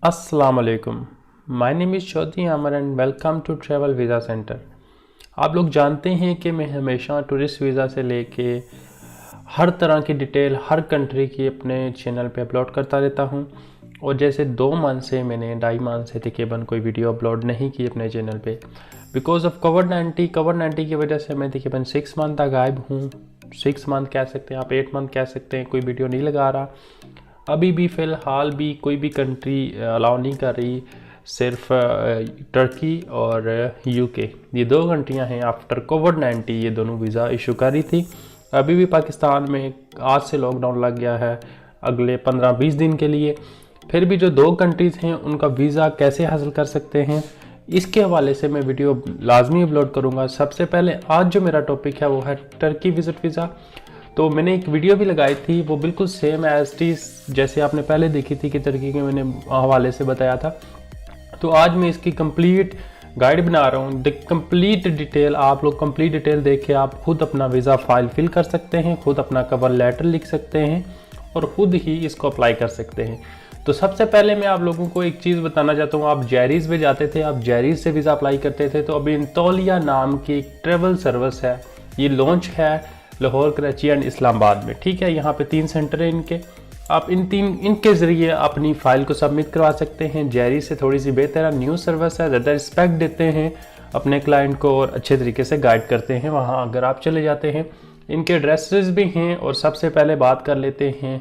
अस्सलाम वालेकुम। My name is Chaudhary Amar and welcome to travel visa centre. आप लोग जानते हैं कि मैं हमेशा टूरिस्ट वीज़ा से लेके हर तरह की डिटेल हर कंट्री की अपने चैनल पे अपलोड करता रहता हूं। और जैसे 2 मंथ से मैंने 2.5 मंथ से तकरीबन कोई वीडियो अपलोड नहीं की अपने चैनल पे बिकॉज ऑफ कोविड-19 की वजह से मैं तकरीबन 6 मंथ तक गायब हूँ। 6 मंथ कह सकते हैं आप, 8 मंथ कह सकते हैं, कोई वीडियो नहीं लगा रहा। अभी भी फ़िलहाल भी कोई भी कंट्री अलाउ नहीं कर रही, सिर्फ टर्की और यूके, ये 2 कंट्रियां हैं आफ्टर कोविड-19 ये दोनों वीज़ा इशू कर रही थी। अभी भी पाकिस्तान में आज से लॉकडाउन लग गया है अगले 15-20 दिन के लिए। फिर भी जो 2 कंट्रीज़ हैं उनका वीज़ा कैसे हासिल कर सकते हैं, इसके हवाले से मैं वीडियो लाजमी अपलोड करूँगा। सबसे पहले आज जो मेरा टॉपिक है वो है टर्की विज़िट वीज़ा। तो मैंने एक वीडियो भी लगाई थी, वो बिल्कुल सेम एज टीज जैसे आपने पहले देखी थी कि टर्की के मैंने हवाले से बताया था। तो आज मैं इसकी कंप्लीट गाइड बना रहा हूँ, द कंप्लीट डिटेल। आप लोग कंप्लीट डिटेल देख के आप खुद अपना वीज़ा फाइल फिल कर सकते हैं, खुद अपना कवर लेटर लिख सकते हैं और ख़ुद ही इसको अप्लाई कर सकते हैं। तो सबसे पहले मैं आप लोगों को एक चीज़ बताना चाहता हूँ। आप जैरीज़ में जाते थे, आप जैरीज़ से वीज़ा अप्लाई करते थे, तो अभी इंतौलिया नाम की एक ट्रेवल सर्विस है, ये लॉन्च है लाहौर, कराची एंड इस्लामाबाद में। ठीक है, यहाँ पे 3 सेंटर हैं इनके। आप इनके ज़रिए अपनी फ़ाइल को सबमिट करवा सकते हैं। जैरी से थोड़ी सी बेहतर है, न्यू सर्विस है, ज़्यादा रिस्पेक्ट देते हैं अपने क्लाइंट को और अच्छे तरीके से गाइड करते हैं। वहाँ अगर आप चले जाते हैं, इनके एड्रेसेस भी हैं। और सबसे पहले बात कर लेते हैं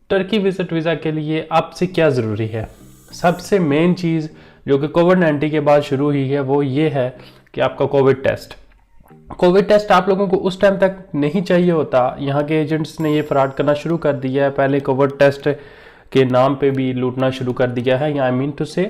टर्की विज़िट वीज़ा के लिए आपसे क्या ज़रूरी है। सबसे मेन चीज़ जो कि कोविड-19 के बाद शुरू हुई है वो ये है कि आपका कोविड टेस्ट आप लोगों को उस टाइम तक नहीं चाहिए होता। यहाँ के एजेंट्स ने ये फ्रॉड करना शुरू कर दिया है, पहले कोविड टेस्ट के नाम पे भी लूटना शुरू कर दिया है। आई मीन टू से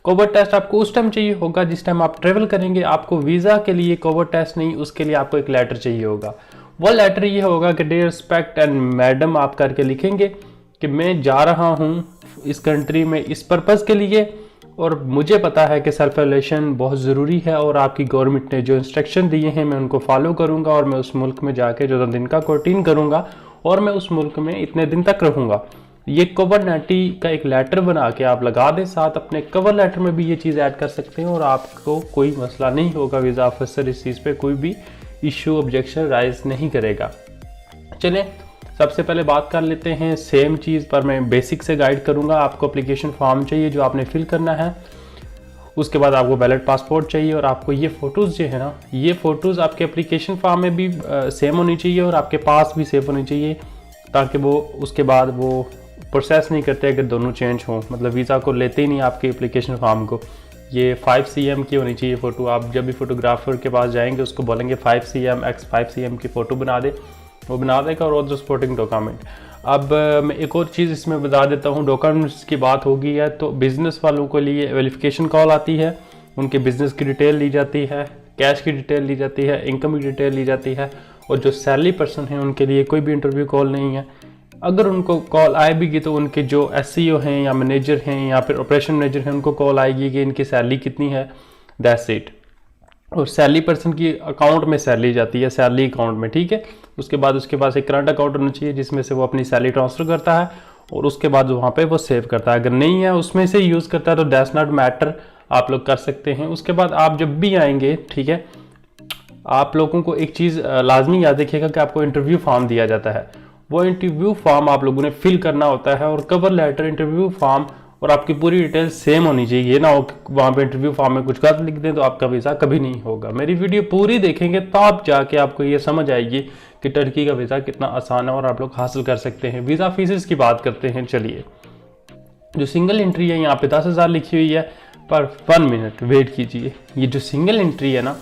कोविड टेस्ट आपको उस टाइम चाहिए होगा जिस टाइम आप ट्रेवल करेंगे। आपको वीज़ा के लिए कोविड टेस्ट नहीं, उसके लिए आपको एक लेटर चाहिए होगा। वो लेटर ये होगा कि डियर रिस्पेक्ट एंड मैडम आप करके लिखेंगे कि मैं जा रहा हूँ इस कंट्री में इस पर्पज़ के लिए और मुझे पता है कि सेल्फ रिलेशन बहुत ज़रूरी है और आपकी गवर्नमेंट ने जो इंस्ट्रक्शन दिए हैं मैं उनको फॉलो करूंगा और मैं उस मुल्क में जाके 14 दिन का क्वारंटीन करूंगा और मैं उस मुल्क में इतने दिन तक रहूंगा। ये कोविड-19 का एक लेटर बना के आप लगा दें साथ। अपने कवर लेटर में भी ये चीज़ ऐड कर सकते हैं और आपको कोई मसला नहीं होगा। वीज़ा ऑफिसर इस चीज़ पर कोई भी इशू ऑब्जेक्शन राइज नहीं करेगा। चलें सबसे पहले बात कर लेते हैं सेम चीज़ पर मैं बेसिक से गाइड करूंगा। आपको एप्लीकेशन फॉर्म चाहिए जो आपने फिल करना है, उसके बाद आपको वैलिड पासपोर्ट चाहिए और आपको ये फ़ोटोज़ जो है ना, ये फ़ोटोज़ आपके एप्लीकेशन फॉर्म में भी सेम होनी चाहिए और आपके पास भी सेम होनी चाहिए ताकि वो उसके बाद वो प्रोसेस नहीं करते अगर दोनों चेंज हों। मतलब वीज़ा को लेते ही नहीं आपके एप्लीकेशन फॉर्म को। ये 5 cm की होनी चाहिए फ़ोटो। आप जब भी फोटोग्राफर के पास जाएंगे उसको बोलेंगे 5 cm x 5 cm की फ़ोटो बना दे, वो बना देगा और ऑल सपोर्टिंग डॉक्यूमेंट। अब मैं एक और चीज़ इसमें बता देता हूँ, डॉक्यूमेंट्स की बात होगी है तो बिज़नेस वालों के लिए वेरिफिकेशन कॉल आती है, उनके बिज़नेस की डिटेल ली जाती है, कैश की डिटेल ली जाती है, इनकम की डिटेल ली जाती है। और जो सैलरी पर्सन है उनके लिए कोई भी इंटरव्यू कॉल नहीं है। अगर उनको कॉल आएगी तो उनके जो SEO हैं या मैनेजर हैं या फिर ऑपरेशन मैनेजर हैं उनको कॉल आएगी कि इनकी सैलरी कितनी है, दैट्स इट। और सैलरी पर्सन की अकाउंट में सैलरी जाती है, सैलरी अकाउंट में, ठीक है। उसके बाद उसके पास एक करंट अकाउंट होना चाहिए जिसमें से वो अपनी सैलरी ट्रांसफ़र करता है और उसके बाद वहाँ पे वो सेव करता है। अगर नहीं है उसमें से यूज़ करता है तो दैट्स नॉट मैटर, आप लोग कर सकते हैं। उसके बाद आप जब भी आएंगे, ठीक है, आप लोगों को एक चीज़ लाजमी याद रखिएगा कि आपको इंटरव्यू फॉर्म दिया जाता है। वो इंटरव्यू फॉर्म आप लोगों ने फिल करना होता है और कवर लेटर, इंटरव्यू फॉर्म और आपकी पूरी डिटेल सेम होनी चाहिए। ये ना हो वहाँ पे इंटरव्यू फॉर्म में कुछ गलत लिख दें तो आपका वीज़ा कभी नहीं होगा। मेरी वीडियो पूरी देखेंगे तब जाके आपको ये समझ आएगी कि टर्की का वीज़ा कितना आसान है और आप लोग हासिल कर सकते हैं। वीज़ा फीसेस की बात करते हैं। चलिए, जो सिंगल एंट्री है यहाँ पे 10,000 लिखी हुई है, पर 1 मिनट वेट कीजिए। ये जो सिंगल एंट्री है ना,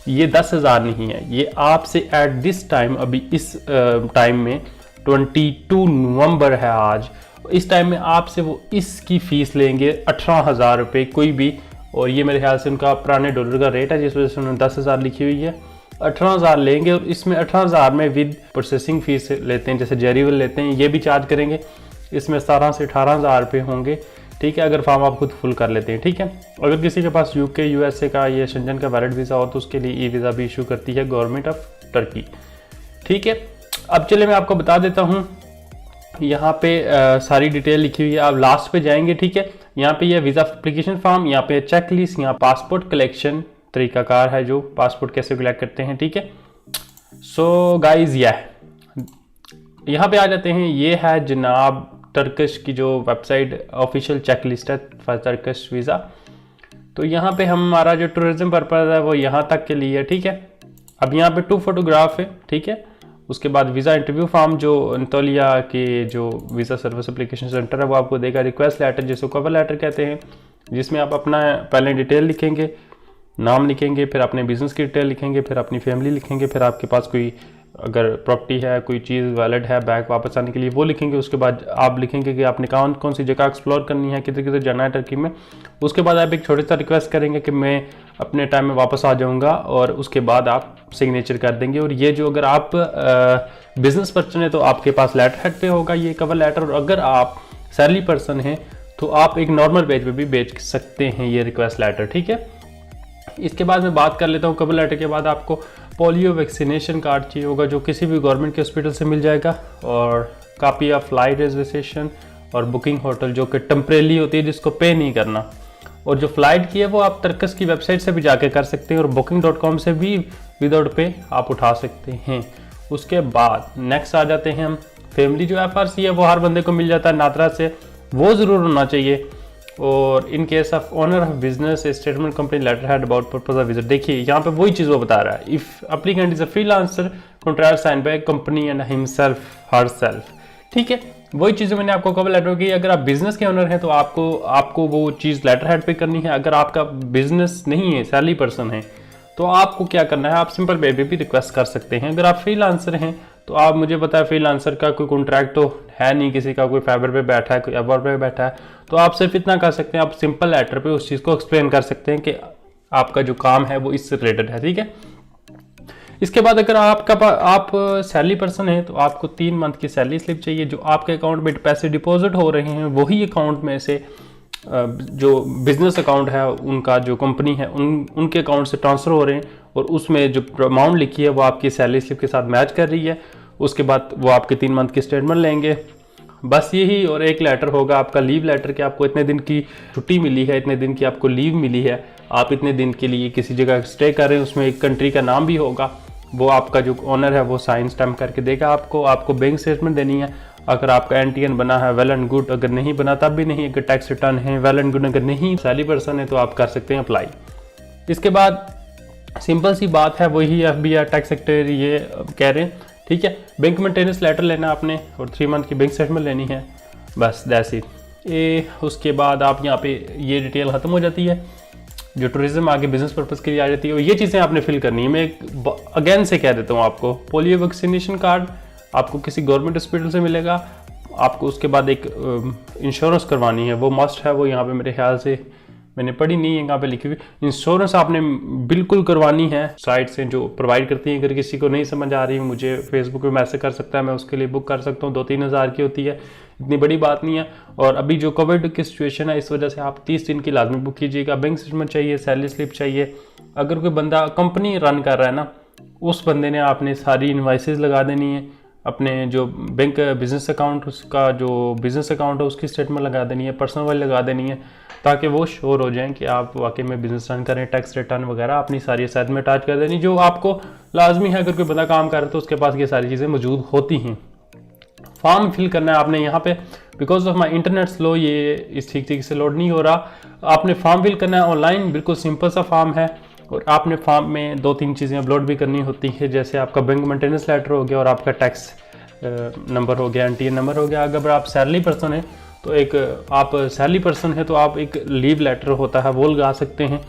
ये 10,000 नहीं है, ये आपसे एट दिस टाइम, अभी इस टाइम में 22 नवंबर है आज, इस टाइम में आपसे वो इसकी फ़ीस लेंगे 18,000 रुपये कोई भी। और ये मेरे ख्याल से उनका पुराने डॉलर का रेट है जिस वजह से उन्होंने 10,000 लिखी हुई है। 18,000 लेंगे और इसमें 18,000 में विद प्रोसेसिंग फ़ीस लेते हैं, जैसे जेरीवल लेते हैं, ये भी चार्ज करेंगे। इसमें 17 से 18,000 रुपये होंगे, ठीक है, अगर फॉर्म आप खुद फुल कर लेते हैं, ठीक है। अगर किसी के पास UK USA का ये शेंजन का वैलिड वीज़ा हो तो उसके लिए वीज़ा भी इशू करती है गवर्नमेंट ऑफ टर्की, ठीक है। अब चले मैं आपको बता देता हूँ यहाँ पे सारी डिटेल लिखी हुई है, आप लास्ट पे जाएंगे, ठीक है। यहाँ पे ये वीज़ा एप्लीकेशन फॉर्म, यहाँ पे चेक लिस्ट, यहाँ पासपोर्ट कलेक्शन तरीकाकार है जो पासपोर्ट कैसे कलेक्ट करते हैं, ठीक है। सो गाइज यहाँ पे आ जाते हैं, ये है जनाब टर्किश की जो वेबसाइट ऑफिशियल चेक लिस्ट है फॉर टर्किश वीज़ा। तो यहाँ पे हमारा जो टूरिज्म पर्पज़ है वो यहाँ तक के लिए है, ठीक है। अब यहाँ पे 2 फोटोग्राफ है, ठीक है। उसके बाद वीज़ा इंटरव्यू फॉर्म जो अंतोलिया के जो वीज़ा सर्विस एप्लीकेशन सेंटर है वो आपको देगा, रिक्वेस्ट लेटर जिसको कवर लेटर कहते हैं, जिसमें आप अपना पहले डिटेल लिखेंगे, नाम लिखेंगे, फिर अपने बिजनेस की डिटेल लिखेंगे, फिर अपनी फैमिली लिखेंगे, फिर आपके पास कोई अगर प्रॉपर्टी है, कोई चीज़ वैलिड है बैग वापस आने के लिए वो लिखेंगे। उसके बाद आप लिखेंगे कि आपने कौन सी जगह एक्सप्लोर करनी है, किधर किधर जाना है टर्की में। उसके बाद आप एक छोटा सा रिक्वेस्ट करेंगे कि मैं अपने टाइम में वापस आ जाऊंगा, और उसके बाद आप सिग्नेचर कर देंगे। और ये जो अगर आप बिजनेस पर्सन है तो आपके पास लेटर हेड पे होगा ये कवर लेटर, और अगर आप सैलरी पर्सन हैं तो आप एक नॉर्मल पेज पे भी भेज सकते हैं ये रिक्वेस्ट लेटर, ठीक है। इसके बाद मैं बात कर लेता हूँ, कवर लेटर के बाद आपको पोलियो वैक्सीनेशन कार्ड चाहिए होगा जो किसी भी गवर्नमेंट के हॉस्पिटल से मिल जाएगा, और कापी ऑफ फ्लाइट रिजर्वेशन और बुकिंग होटल जो कि टेम्परेरी होती है जिसको पे नहीं करना। और जो फ्लाइट की है वो आप टर्किश की वेबसाइट से भी जाके कर सकते हैं, और booking.com से भी विदाउट पे आप उठा सकते हैं। उसके बाद नेक्स्ट आ जाते हैं हम, फैमिली जो FRC है वो हर बंदे को मिल जाता है नादरा से, वो ज़रूर होना चाहिए। और in case of owner of business statement company letterhead about purpose of visit, देखिए यहाँ पे वही चीज़ वो बता रहा है, if applicant is a freelancer contract sign by company and himself herself, ठीक है। वही चीज़ें मैंने आपको कवर लेटर की, अगर आप बिजनेस के ओनर हैं तो आपको वो चीज़ लेटर हेड पे करनी है। अगर आपका बिजनेस नहीं है, सैलरी पर्सन है, तो आपको क्या करना है, आप सिंपल पे भी रिक्वेस्ट कर सकते हैं। अगर आप फ्रीलांसर हैं तो आप मुझे पता है फ्रीलांसर का कोई कॉन्ट्रैक्ट तो है नहीं किसी का, कोई फाइबर पे बैठा है, कोई अपवर्क पे बैठा है, तो आप सिर्फ इतना कर सकते हैं, आप सिंपल लेटर पे उस चीज़ को एक्सप्लेन कर सकते हैं कि आपका जो काम है वो इससे रिलेटेड है, ठीक है। इसके बाद अगर आप सैलरी पर्सन है तो आपको 3 मंथ की सैलरी स्लिप चाहिए, जो आपके अकाउंट में पैसे डिपॉजिट हो रहे हैं वही अकाउंट में से जो बिजनेस अकाउंट है उनका जो कंपनी है उनके अकाउंट से ट्रांसफ़र हो रहे हैं, और उसमें जो अमाउंट लिखी है वो आपकी सैलरी स्लिप के साथ मैच कर रही है। उसके बाद वो आपके 3 मंथ की स्टेटमेंट लेंगे, बस यही। और एक लेटर होगा आपका लीव लेटर कि आपको इतने दिन की छुट्टी मिली है, इतने दिन की आपको लीव मिली है, आप इतने दिन के लिए किसी जगह स्टे कर रहे हैं, उसमें एक कंट्री का नाम भी होगा, वो आपका जो ओनर है वो साइन स्टैम्प करके देगा आपको बैंक स्टेटमेंट देनी है। अगर आपका NTN बना है वेल एंड गुड, अगर नहीं बना तब भी नहीं, अगर टैक्स रिटर्न है वेल एंड गुड, अगर नहीं सैलरी पर्सन है तो आप कर सकते हैं अप्लाई। इसके बाद सिंपल सी बात है, वही FBI टैक्स सेक्रेटरी ये कह रहे हैं, ठीक है। बैंक मेंटेनेंस लेटर लेना आपने, और 3 मंथ की बैंक स्टेटमेंट लेनी है, बस दैट्स इट। उसके बाद आप यहाँ पे ये डिटेल ख़त्म हो जाती है, जो टूरिज्म आगे बिजनेस पर्पज़ के लिए आ जाती है, और ये चीज़ें आपने फिल करनी है। मैं अगेन से कह देता हूँ आपको, पोलियो वैक्सीनेशन कार्ड आपको किसी गवर्नमेंट हॉस्पिटल से मिलेगा, आपको उसके बाद एक इंश्योरेंस करवानी है, वो मस्ट है, वो यहाँ पे मेरे ख्याल से मैंने पढ़ी नहीं है, यहाँ पे लिखी हुई इंश्योरेंस आपने बिल्कुल करवानी है साइट से जो प्रोवाइड करती है। अगर किसी को नहीं समझ आ रही मुझे फेसबुक पे मैसेज कर सकता है, मैं उसके लिए बुक कर सकता हूँ, 2-3 हज़ार की होती है, इतनी बड़ी बात नहीं है। और अभी जो कोविड की सिचुएशन है इस वजह से आप 30 दिन की लाजमी बुक कीजिएगा। बैंक स्टेटमेंट चाहिए, सैलरी स्लिप चाहिए। अगर कोई बंदा कंपनी रन कर रहा है ना, उस बंदे ने आपने सारी इनवाइसेस लगा देनी है, अपने जो बैंक बिजनेस अकाउंट उसका जो बिजनेस अकाउंट है उसकी स्टेटमेंट लगा देनी है, पर्सनल वाली लगा देनी है, ताकि वो श्योर हो जाएं कि आप वाकई में बिजनेस रन करें। टैक्स रिटर्न वगैरह अपनी सारी असाइड में अटैच कर देनी, जो आपको लाजमी है। अगर कोई बंदा काम कर रहा है तो उसके पास ये सारी चीज़ें मौजूद होती हैं। फॉर्म फिल करना है आपने यहाँ पे, because of my internet slow ये इस ठीक से लोड नहीं हो रहा। आपने फॉर्म फिल करना है ऑनलाइन, बिल्कुल सिंपल सा फॉर्म है, और आपने फॉर्म में 2-3 चीज़ें अपलोड भी करनी होती है, जैसे आपका बैंक मेंटेनेंस लेटर हो गया और आपका टैक्स नंबर हो गया, NTN नंबर हो गया। अगर आप सैलरी पर्सन है तो आप सैलरी पर्सन है तो आप एक लीव लेटर होता है वो लगा सकते हैं,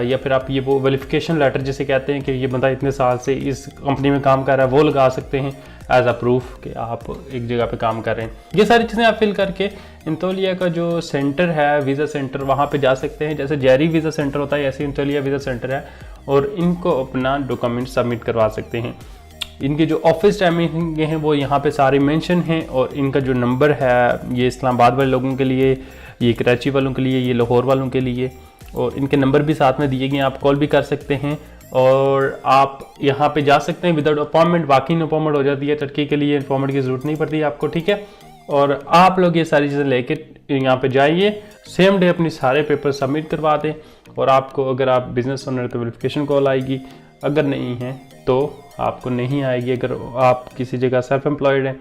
या फिर आप ये वो वेरिफिकेशन लेटर जिसे कहते हैं कि ये बंदा इतने साल से इस कंपनी में काम कर रहा है वो लगा सकते हैं एज अ प्रूफ कि आप एक जगह पे काम कर रहे हैं। ये सारी चीज़ें आप फिल करके इंतोलिया का जो सेंटर है वीज़ा सेंटर वहाँ पे जा सकते हैं। जैसे जेरी वीज़ा सेंटर होता है ऐसे इंतोलिया वीज़ा सेंटर है, और इनको अपना डॉक्यूमेंट सबमिट करवा सकते हैं। इनके जो ऑफिस टाइमिंग हैं वो यहाँ पे सारे मेंशन हैं, और इनका जो नंबर है ये इस्लामाबाद वाले लोगों के लिए, ये कराची वालों के लिए, ये लाहौर वालों के लिए, और इनके नंबर भी साथ में दिए गए हैं, आप कॉल भी कर सकते हैं। और आप यहाँ पे जा सकते हैं विदाउट अपॉइंटमेंट, वाकई अपॉइंटमेंट हो जाती है टर्की के लिए, अपॉइंटमेंट की ज़रूरत नहीं पड़ती है आपको, ठीक है। और आप लोग ये सारी चीज़ें लेके यहाँ पे जाइए, सेम डे अपनी सारे पेपर सबमिट करवा दें। और आपको अगर आप बिज़नेस ओनर तो वेरिफिकेशन कॉल आएगी, अगर नहीं है तो आपको नहीं आएगी। अगर आप किसी जगह सेल्फ एम्प्लॉयड हैं,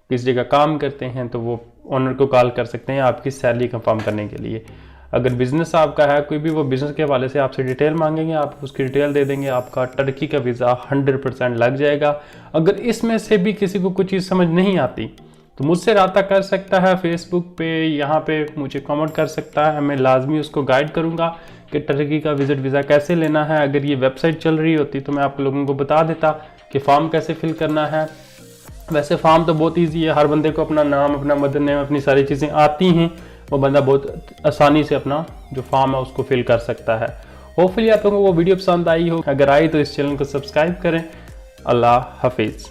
किसी जगह काम करते हैं, तो वो ओनर को कॉल कर सकते हैं आपकी सैलरी कंफर्म करने के लिए। अगर बिज़नेस आपका है कोई भी, वो बिज़नेस के हवाले से आपसे डिटेल मांगेंगे, आप उसकी डिटेल दे देंगे, आपका टर्की का वीज़ा 100% लग जाएगा। अगर इसमें से भी किसी को कुछ चीज़ समझ नहीं आती तो मुझसे रब्ता कर सकता है फेसबुक पे, यहाँ पे मुझे कमेंट कर सकता है, मैं लाजमी उसको गाइड करूँगा कि टर्की का विजिट वीज़ा कैसे लेना है। अगर ये वेबसाइट चल रही होती तो मैं आप लोगों को बता देता कि फॉर्म कैसे फिल करना है। वैसे फॉर्म तो बहुत ईजी है, हर बंदे को अपना नाम, अपना मदर नेम, अपनी सारी चीज़ें आती हैं, वो बंदा बहुत आसानी से अपना जो फॉर्म है उसको फिल कर सकता है। होपफुली आप लोगों को वो वीडियो पसंद आई हो, अगर आई तो इस चैनल को सब्सक्राइब करें। अल्लाह हाफिज़।